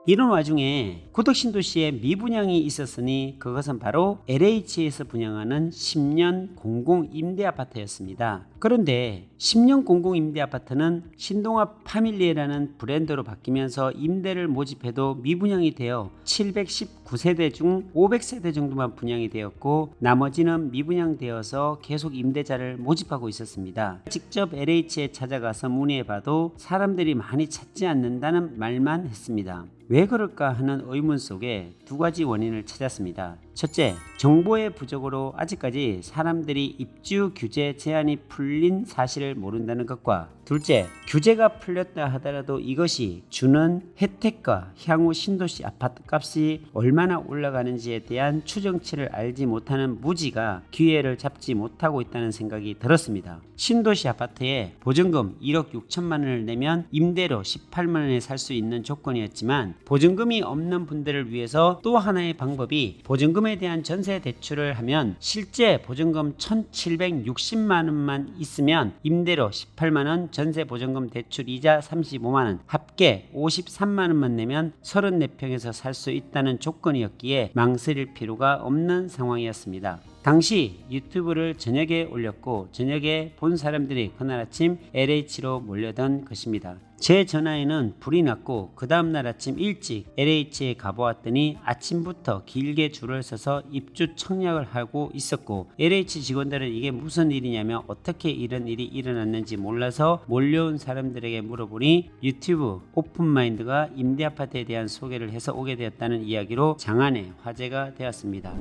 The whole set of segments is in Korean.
이런 와중에 고덕신도시에 미분양이 있었으니 그것은 바로 LH에서 분양하는 10년 공공임대아파트였습니다. 그런데 10년 공공임대아파트는 신동아 파밀리에라는 브랜드로 바뀌면서 임대를 모집해도 미분양이 되어 719세대 중 500세대 정도만 분양이 되었고 나머지는 미분양되어서 계속 임대자를 모집하고 있었습니다. 직접 LH에 찾아가서 문의해봐도 사람들이 많이 찾지 않는다는 말만 했습니다. 왜 그럴까 하는 의문 속에 두 가지 원인을 찾았습니다. 첫째, 정보의 부족으로 아직까지 사람들이 입주 규제 제한이 풀린 사실을 모른다는 것과 둘째, 규제가 풀렸다 하더라도 이것이 주는 혜택과 향후 신도시 아파트 값이 얼마나 올라가는지에 대한 추정치를 알지 못하는 무지가 기회를 잡지 못하고 있다는 생각이 들었습니다. 신도시 아파트에 보증금 1억 6천만 원을 내면 임대료 18만 원에 살 수 있는 조건이었지만 보증금이 없는 분들을 위해서 또 하나의 방법이 보증금에 대한 전세 대출을 하면 실제 보증금 1,760만 원만 있으면 임대료 18만 원, 전세 보증금 대출 이자 35만 원, 합계 53만 원만 내면 34평에서 살 수 있다는 조건이었기에 망설일 필요가 없는 상황이었습니다. 당시 유튜브를 저녁에 올렸고 저녁에 본 사람들이 그날 아침 LH로 몰려든 것입니다. 제 전화에는 불이 났고 그 다음날 아침 일찍 LH에 가보았더니 아침부터 길게 줄을 서서 입주 청약을 하고 있었고 LH 직원들은 이게 무슨 일이냐며 어떻게 이런 일이 일어났는지 몰라서 몰려온 사람들에게 물어보니 유튜브 오픈마인드가 임대아파트에 대한 소개를 해서 오게 되었다는 이야기로 장안의 화제가 되었습니다.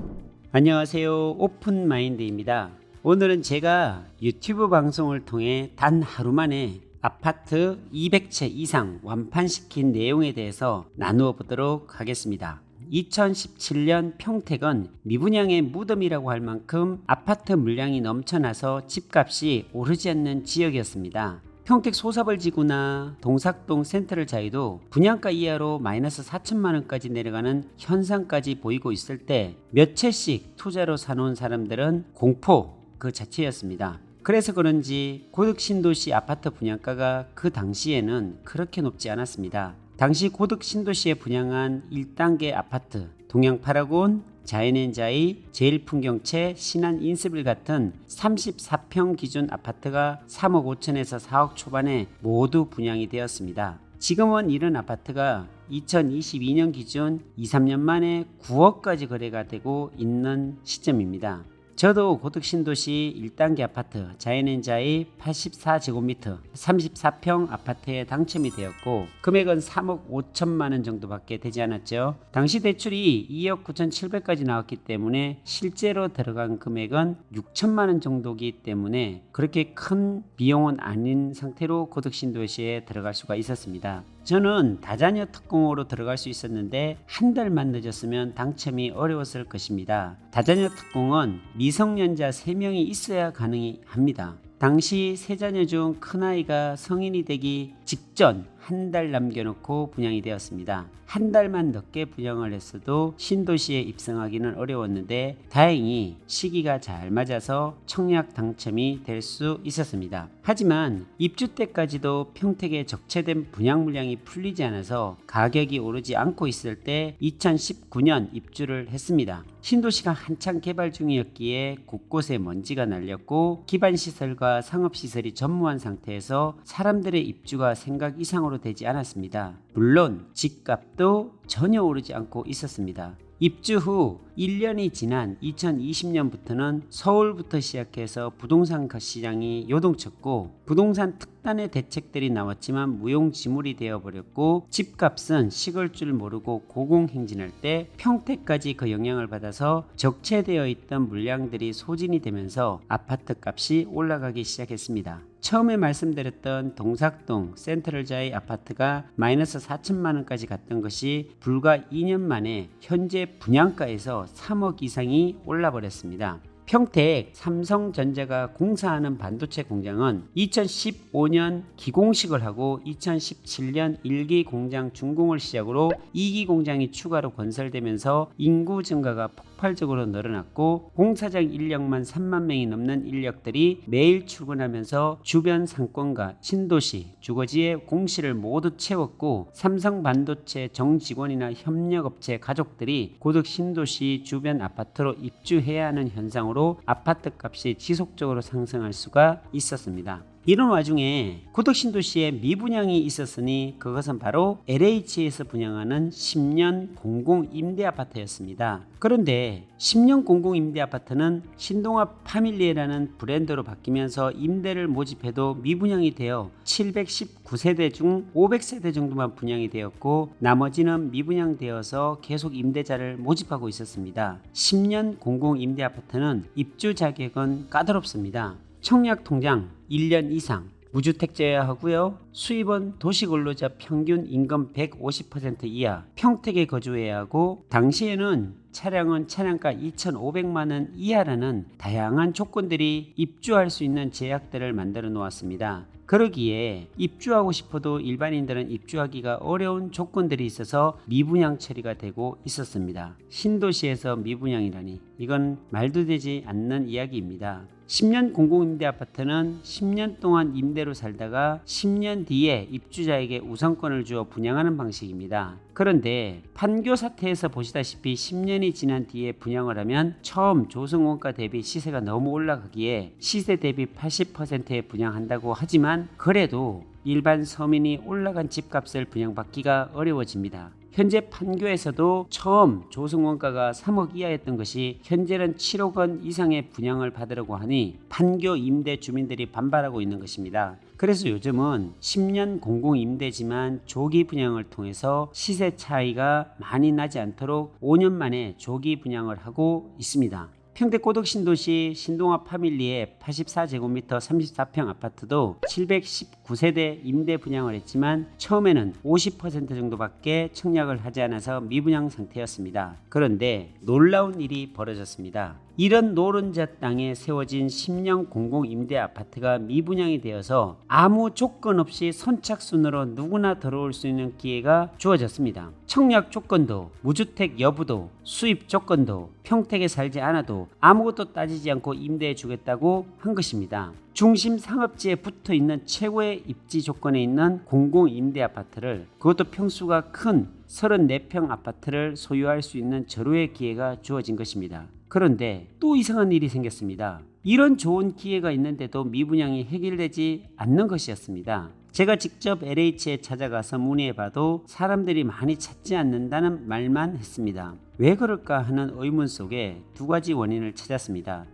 안녕하세요, 오픈마인드입니다. 오늘은 제가 유튜브 방송을 통해 단 하루 만에 아파트 200채 이상 완판시킨 내용에 대해서 나누어 보도록 하겠습니다. 2017년 평택은 미분양의 무덤이라고 할 만큼 아파트 물량이 넘쳐나서 집값이 오르지 않는 지역이었습니다. 평택 소사벌지구나 동삭동 센트럴 자이도 분양가 이하로 마이너스 4천만 원까지 내려가는 현상까지 보이고 있을 때 몇 채씩 투자로 사놓은 사람들은 공포 그 자체였습니다. 그래서 그런지 고덕신도시 아파트 분양가가 그 당시에는 그렇게 높지 않았습니다. 당시 고덕신도시에 분양한 1단계 아파트 동양파라곤, 자연엔자이, 제일풍경채, 신한인스빌 같은 34평 기준 아파트가 3억 5천에서 4억 초반에 모두 분양이 되었습니다. 지금은 이런 아파트가 2022년 기준 2-3년 만에 9억까지 거래가 되고 있는 시점입니다. 저도 고덕신도시 1단계 아파트 자연엔자이 84제곱미터 34평 아파트에 당첨이 되었고 금액은 3억 5천만 원 정도밖에 되지 않았죠. 당시 대출이 2억 9천7백까지 나왔기 때문에 실제로 들어간 금액은 6천만 원 정도이기 때문에 그렇게 큰 비용은 아닌 상태로 고덕신도시에 들어갈 수가 있었습니다. 저는 다자녀 특공으로 들어갈 수 있었는데 한 달만 늦었으면 당첨이 어려웠을 것입니다. 다자녀 특공은 미성년자 3명이 있어야 가능합니다. 당시 3자녀 중 큰아이가 성인이 되기 직전 한 달 남겨놓고 분양이 되었습니다. 한 달만 늦게 분양을 했어도 신도시에 입성하기는 어려웠는데 다행히 시기가 잘 맞아서 청약 당첨이 될 수 있었습니다. 하지만 입주 때까지도 평택에 적체된 분양 물량이 풀리지 않아서 가격이 오르지 않고 있을 때 2019년 입주를 했습니다. 신도시가 한창 개발 중이었기에 곳곳에 먼지가 날렸고 기반시설과 상업시설이 전무한 상태에서 사람들의 입주가 생각 이상으로 되지 않았습니다. 물론 집값도 전혀 오르지 않고 있었습니다. 입주 후 1년이 지난 2020년부터는 서울부터 시작해서 부동산 시장이 요동쳤고 부동산 특단의 대책들이 나왔지만 무용지물이 되어버렸고 집값은 식을 줄 모르고 고공행진할 때 평택까지 그 영향을 받아서 적체되어 있던 물량들이 소진이 되면서 아파트 값이 올라가기 시작했습니다. 처음에 말씀드렸던 동삭동 센트럴자이 아파트가 마이너스 4천만 원까지 갔던 것이 불과 2년 만에 현재 분양가에서 3억 이상이 올라버렸습니다. 평택 삼성전자가 공사하는 반도체 공장은 2015년 기공식을 하고 2017년 1기 공장 준공을 시작으로 2기 공장이 추가로 건설되면서 인구 증가가 폭발적으로 늘어났고 공사장 인력만 3만 명이 넘는 인력들이 매일 출근하면서 주변 상권과 신도시, 주거지의 공실을 모두 채웠고 삼성반도체 정직원이나 협력업체 가족들이 고덕 신도시 주변 아파트로 입주해야 하는 현상으로 아파트 값이 지속적으로 상승할 수가 있었습니다. 이런 와중에 고덕 신도시에 미분양이 있었으니 그것은 바로 LH에서 분양하는 10년 공공 임대 아파트였습니다. 그런데 10년 공공 임대 아파트는 신동아 파밀리에라는 브랜드로 바뀌면서 임대를 모집해도 미분양이 되어 719세대 중 500세대 정도만 분양이 되었고 나머지는 미분양되어서 계속 임대자를 모집하고 있었습니다. 10년 공공 임대 아파트는 입주 자격은 까다롭습니다. 청약통장 1년 이상 무주택자여야 하고요. 수입은 도시근로자 평균 임금 150% 이하 평택에 거주해야 하고 당시에는 차량은 차량가 2,500만원 이하라는 다양한 조건들이 입주할 수 있는 제약들을 만들어 놓았습니다. 그러기에 입주하고 싶어도 일반인들은 입주하기가 어려운 조건들이 있어서 미분양 처리가 되고 있었습니다. 신도시에서 미분양이라니 이건 말도 되지 않는 이야기입니다. 10년 공공임대 아파트는 10년 동안 임대로 살다가 10년 뒤에 입주자에게 우선권을 주어 분양하는 방식입니다. 그런데 판교 사태에서 보시다시피 10년이 지난 뒤에 분양을 하면 처음 조성원가 대비 시세가 너무 올라가기에 시세 대비 80%에 분양한다고 하지만 그래도 일반 서민이 올라간 집값을 분양받기가 어려워집니다. 현재 판교에서도 처음 조성원가가 3억 이하였던 것이 현재는 7억 원 이상의 분양을 받으려고 하니 판교 임대 주민들이 반발하고 있는 것입니다. 그래서 요즘은 10년 공공임대지만 조기 분양을 통해서 시세 차이가 많이 나지 않도록 5년 만에 조기 분양을 하고 있습니다. 평택 고덕 신도시 신동아 파밀리의 84제곱미터 34평 아파트도 719세대 임대 분양을 했지만 처음에는 50% 정도밖에 청약을 하지 않아서 미분양 상태였습니다. 그런데 놀라운 일이 벌어졌습니다. 이런 노른자 땅에 세워진 10년 공공임대 아파트가 미분양이 되어서 아무 조건 없이 선착순으로 누구나 들어올 수 있는 기회가 주어졌습니다. 청약 조건도 무주택 여부도 수입 조건도 평택에 살지 않아도 아무것도 따지지 않고 임대해 주겠다고 한 것입니다. 중심 상업지에 붙어 있는 최고의 입지 조건에 있는 공공임대 아파트를 그것도 평수가 큰 34평 아파트를 소유할 수 있는 절호의 기회가 주어진 것입니다. 그런데 또 이상한 일이 생겼습니다. 이런 좋은 기회가 있는데도 미분양이 해결되지 않는 것이었습니다. 제가 직접 LH에 찾아가서 문의해봐도 사람들이 많이 찾지 않는다는 말만 했습니다. 왜 그럴까 하는 의문 속에 두 가지 원인을 찾았습니다.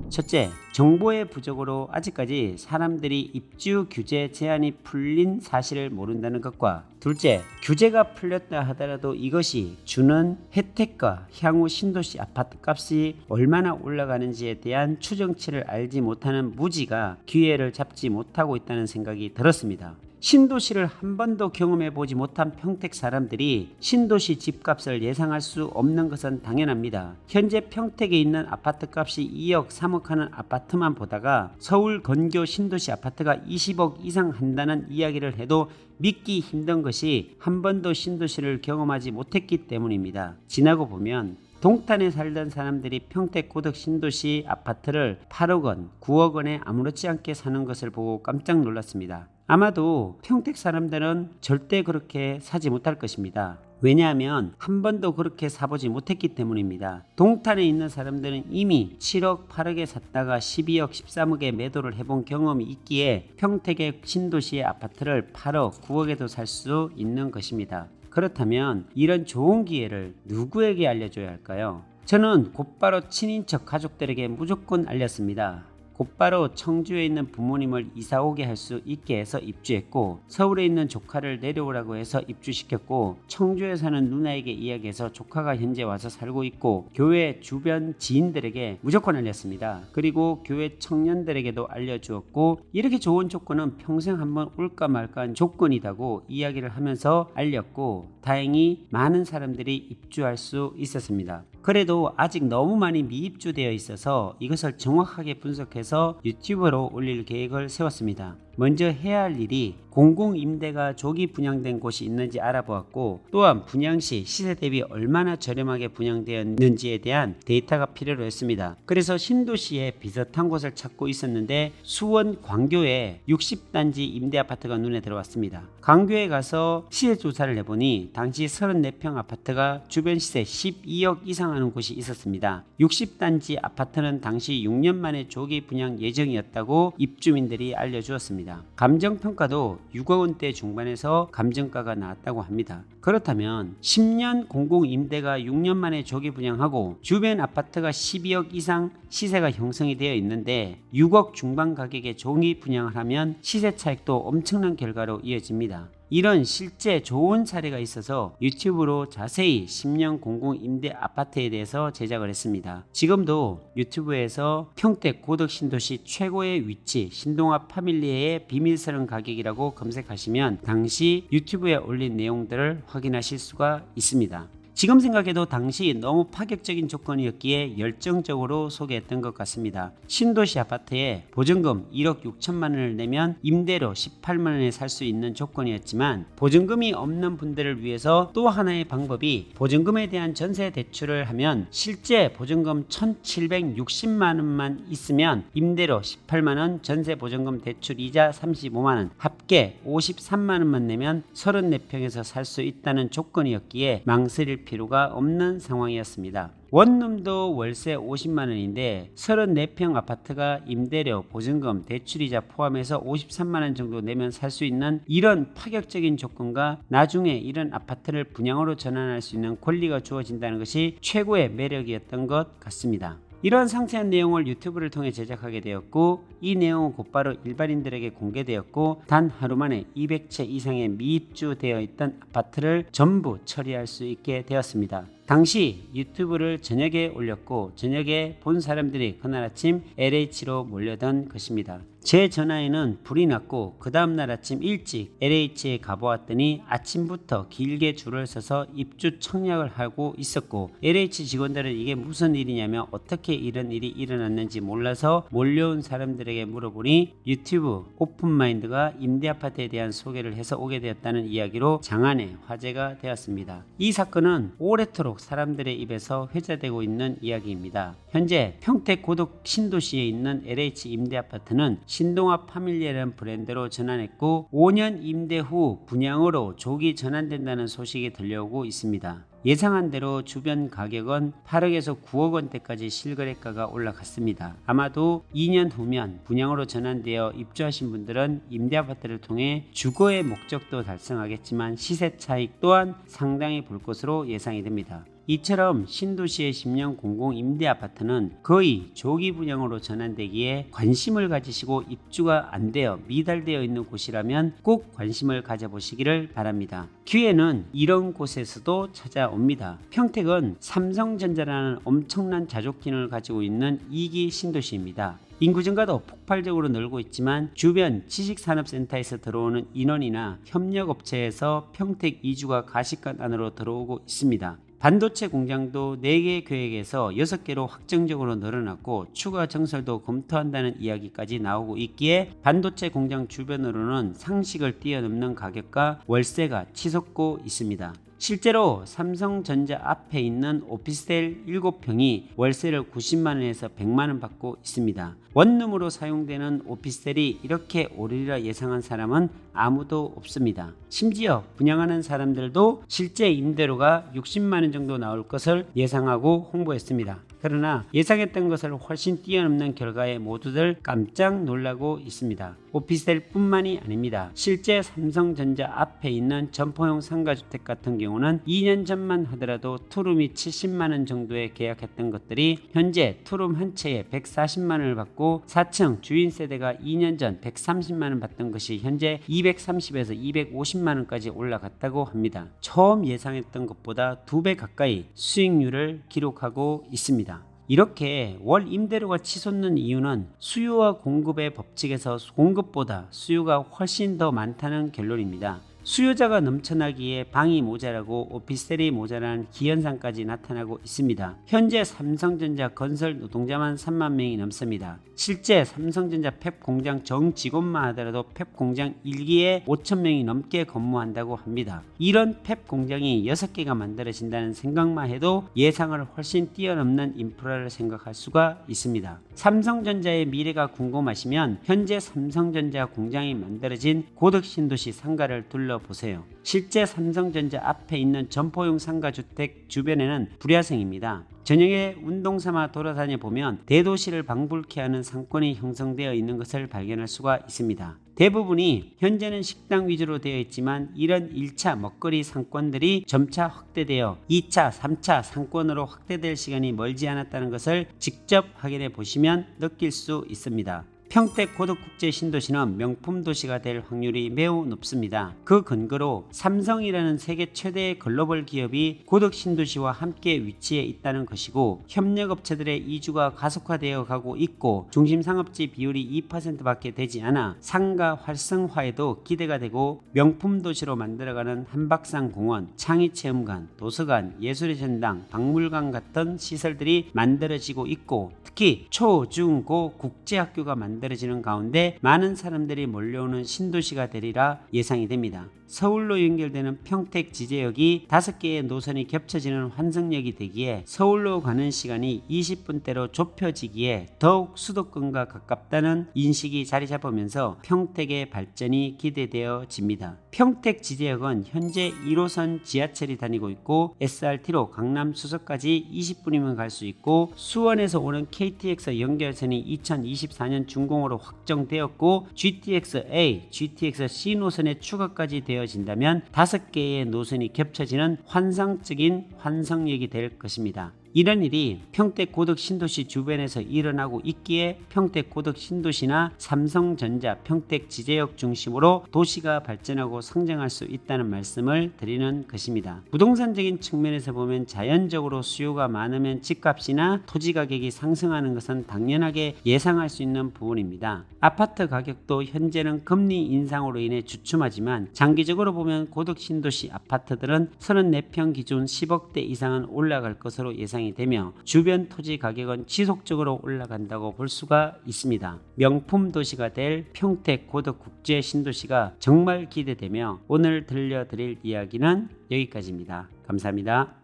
첫째, 정보의 부족으로 아직까지 사람들이 입주 규제 제한이 풀린 사실을 모른다는 것과 둘째, 규제가 풀렸다 하더라도 이것이 주는 혜택과 향후 신도시 아파트 값이 얼마나 올라가는지에 대한 추정치를 알지 못하는 무지가 기회를 잡지 못하고 있다는 생각이 들었습니다. 신도시를 한 번도 경험해보지 못한 평택 사람들이 신도시 집값을 예상할 수 없는 것은 당연합니다. 현재 평택에 있는 아파트 값이 2억 3억 하는 아파트만 보다가 서울 건교 신도시 아파트가 20억 이상 한다는 이야기를 해도 믿기 힘든 것이 한 번도 신도시를 경험하지 못했기 때문입니다. 지나고 보면 동탄에 살던 사람들이 평택 고덕 신도시 아파트를 8억 원, 9억 원에 아무렇지 않게 사는 것을 보고 깜짝 놀랐습니다. 아마도 평택 사람들은 절대 그렇게 사지 못할 것입니다. 왜냐하면 한 번도 그렇게 사보지 못했기 때문입니다. 동탄에 있는 사람들은 이미 7억, 8억에 샀다가 12억, 13억에 매도를 해본 경험이 있기에 평택의 신도시의 아파트를 8억, 9억에도 살 수 있는 것입니다. 그렇다면 이런 좋은 기회를 누구에게 알려줘야 할까요? 저는 곧바로 친인척 가족들에게 무조건 알렸습니다. 곧바로 청주에 있는 부모님을 이사 오게 할 수 있게 해서 입주했고 서울에 있는 조카를 내려오라고 해서 입주시켰고 청주에 사는 누나에게 이야기해서 조카가 현재 와서 살고 있고 교회 주변 지인들에게 무조건 알렸습니다. 그리고 교회 청년들에게도 알려주었고 이렇게 좋은 조건은 평생 한번 올까 말까 한 조건이라고 이야기를 하면서 알렸고 다행히 많은 사람들이 입주할 수 있었습니다. 그래도 아직 너무 많이 미입주되어 있어서 이것을 정확하게 분석해서 유튜브로 올릴 계획을 세웠습니다. 먼저 해야 할 일이 공공임대가 조기 분양된 곳이 있는지 알아보았고, 또한 분양 시 시세 대비 얼마나 저렴하게 분양되었는지에 대한 데이터가 필요로 했습니다. 그래서 신도시에 비슷한 곳을 찾고 있었는데 수원 광교에 60단지 임대아파트가 눈에 들어왔습니다. 광교에 가서 시세 조사를 해보니 당시 34평 아파트가 주변 시세 12억 이상 하는 곳이 있었습니다. 60단지 아파트는 당시 6년 만에 조기 분양 예정이었다고 입주민들이 알려주었습니다. 감정평가도 6억 원대 중반에서 감정가가 나왔다고 합니다. 그렇다면 10년 공공임대가 6년 만에 조기 분양하고 주변 아파트가 12억 이상 시세가 형성이 되어 있는데 6억 중반 가격에 조기 분양을 하면 시세 차익도 엄청난 결과로 이어집니다. 이런 실제 좋은 사례가 있어서 유튜브로 자세히 10년 공공임대 아파트에 대해서 제작을 했습니다. 지금도 유튜브에서 평택 고덕 신도시 최고의 위치 신동아 파밀리의 비밀스러운 가격이라고 검색하시면 당시 유튜브에 올린 내용들을 확인하실 수가 있습니다. 지금 생각해도 당시 너무 파격적인 조건이었기에 열정적으로 소개했던 것 같습니다. 신도시 아파트에 보증금 1억 6천만 원을 내면 임대료 18만 원에 살 수 있는 조건이었지만 보증금이 없는 분들을 위해서 또 하나의 방법이 보증금에 대한 전세 대출을 하면 실제 보증금 1,760만 원만 있으면 임대료 18만 원, 전세 보증금 대출 이자 35만 원, 합계 53만 원만 내면 34평에서 살 수 있다는 조건이었기에 망설일 필요가 없는 상황이었습니다. 원룸도 월세 50만 원인데 34평 아파트가 임대료, 보증금, 대출이자 포함해서 53만 원 정도 내면 살 수 있는 이런 파격적인 조건과 나중에 이런 아파트를 분양으로 전환할 수 있는 권리가 주어진다는 것이 최고의 매력이었던 것 같습니다. 이러한 상세한 내용을 유튜브를 통해 제작하게 되었고 이 내용은 곧바로 일반인들에게 공개되었고 단 하루 만에 200채 이상의 미입주되어 있던 아파트를 전부 처리할 수 있게 되었습니다. 당시 유튜브를 저녁에 올렸고 저녁에 본 사람들이 그날 아침 LH로 몰려든 것입니다. 제 전화에는 불이 났고 그 다음날 아침 일찍 LH에 가보았더니 아침부터 길게 줄을 서서 입주 청약을 하고 있었고 LH 직원들은 이게 무슨 일이냐며 어떻게 이런 일이 일어났는지 몰라서 몰려온 사람들에게 물어보니 유튜브 오픈마인드가 임대아파트에 대한 소개를 해서 오게 되었다는 이야기로 장안의 화제가 되었습니다. 이 사건은 오래도록 사람들의 입에서 회자되고 있는 이야기입니다. 현재 평택 고덕 신도시에 있는 LH 임대아파트는 신동아 파밀리라는 브랜드로 전환했고 5년 임대 후 분양으로 조기 전환된다는 소식이 들려오고 있습니다. 예상한 대로 주변 가격은 8억에서 9억 원대까지 실거래가가 올라갔습니다. 아마도 2년 후면 분양으로 전환되어 입주하신 분들은 임대아파트를 통해 주거의 목적도 달성하겠지만 시세 차익 또한 상당히 볼 것으로 예상이 됩니다. 이처럼 신도시의 10년 공공임대아파트는 거의 조기 분양으로 전환되기에 관심을 가지시고 입주가 안 되어 미달되어 있는 곳이라면 꼭 관심을 가져보시기를 바랍니다. 기회는 이런 곳에서도 찾아옵니다. 평택은 삼성전자라는 엄청난 자족 기능을 가지고 있는 2기 신도시입니다. 인구 증가도 폭발적으로 늘고 있지만 주변 지식산업센터에서 들어오는 인원이나 협력업체에서 평택 이주가 가시관 안으로 들어오고 있습니다. 반도체 공장도 4개 계획에서 6개로 확정적으로 늘어났고 추가 증설도 검토한다는 이야기까지 나오고 있기에 반도체 공장 주변으로는 상식을 뛰어넘는 가격과 월세가 치솟고 있습니다. 실제로 삼성전자 앞에 있는 오피스텔 7평이 월세를 90만원에서 100만원 받고 있습니다. 원룸으로 사용되는 오피스텔이 이렇게 오르리라 예상한 사람은 아무도 없습니다. 심지어 분양하는 사람들도 실제 임대료가 60만원 정도 나올 것을 예상하고 홍보했습니다. 그러나 예상했던 것을 훨씬 뛰어넘는 결과에 모두들 깜짝 놀라고 있습니다. 오피스텔 뿐만이 아닙니다. 실제 삼성전자 앞에 있는 점포형 상가주택 같은 경우는 2년 전만 하더라도 투룸이 70만원 정도에 계약했던 것들이 현재 투룸 한 채에 140만원을 받고 4층 주인 세대가 2년 전 130만원 받던 것이 현재 230에서 250만원까지 올라갔다고 합니다. 처음 예상했던 것보다 2배 가까이 수익률을 기록하고 있습니다. 이렇게 월 임대료가 치솟는 이유는 수요와 공급의 법칙에서 공급보다 수요가 훨씬 더 많다는 결론입니다. 수요자가 넘쳐나기에 방이 모자라고 오피스텔이 모자란 기현상까지 나타나고 있습니다. 현재 삼성전자 건설 노동자만 3만 명이 넘습니다. 실제 삼성전자 펩 공장 정 직원만 하더라도 펩 공장 1기에 5천 명이 넘게 근무한다고 합니다. 이런 펩 공장이 6개가 만들어진다는 생각만 해도 예상을 훨씬 뛰어넘는 인프라를 생각할 수가 있습니다. 삼성전자의 미래가 궁금하시면 현재 삼성전자 공장이 만들어진 고덕신도시 상가를 둘러보세요. 실제 삼성전자 앞에 있는 점포용 상가주택 주변에는 불야성입니다. 저녁에 운동 삼아 돌아다녀 보면 대도시를 방불케 하는 상권이 형성되어 있는 것을 발견할 수가 있습니다. 대부분이 현재는 식당 위주로 되어 있지만 이런 1차 먹거리 상권들이 점차 확대되어 2차, 3차 상권으로 확대될 시간이 멀지 않았다는 것을 직접 확인해 보시면 느낄 수 있습니다. 평택 고덕국제신도시는 명품 도시가 될 확률이 매우 높습니다. 그 근거로 삼성이라는 세계 최대의 글로벌 기업이 고덕신도시와 함께 위치해 있다는 것이고, 협력업체들의 이주가 가속화되어 가고 있고 중심상업지 비율이 2%밖에 되지 않아 상가 활성화에도 기대가 되고, 명품 도시로 만들어가는 한박산 공원, 창의체험관, 도서관, 예술의 전당, 박물관 같은 시설들이 만들어지고 있고, 특히 초, 중, 고 국제학교가 만들어지는 가운데 많은 사람들이 몰려오는 신도시가 되리라 예상이 됩니다. 서울로 연결되는 평택 지제역이 5개의 노선이 겹쳐지는 환승역이 되기에 서울로 가는 시간이 20분대로 좁혀지기에 더욱 수도권과 가깝다는 인식이 자리 잡으면서 평택의 발전이 기대되어집니다. 평택 지제역은 현재 1호선 지하철이 다니고 있고 SRT로 강남 수서까지 20분이면 갈 수 있고, 수원에서 오는 KTX 연결선이 2024년 준공으로 확정되었고 GTX A, GTX C 노선의 추가까지 되어진다면 5개의 노선이 겹쳐지는 환상적인 환승역이 될 것입니다. 이런 일이 평택 고덕 신도시 주변에서 일어나고 있기에 평택 고덕 신도시나 삼성전자 평택 지제역 중심으로 도시가 발전하고 성장할 수 있다는 말씀을 드리는 것입니다. 부동산적인 측면에서 보면 자연적으로 수요가 많으면 집값이나 토지 가격이 상승하는 것은 당연하게 예상할 수 있는 부분입니다. 아파트 가격도 현재는 금리 인상으로 인해 주춤하지만 장기적으로 보면 고덕 신도시 아파트들은 34평 기준 10억대 이상은 올라갈 것으로 예상이 되며 주변 토지 가격은 지속적으로 올라간다고 볼 수가 있습니다. 명품 도시가 될 평택 고덕 국제 신도시가 정말 기대되며 오늘 들려드릴 이야기는 여기까지입니다. 감사합니다.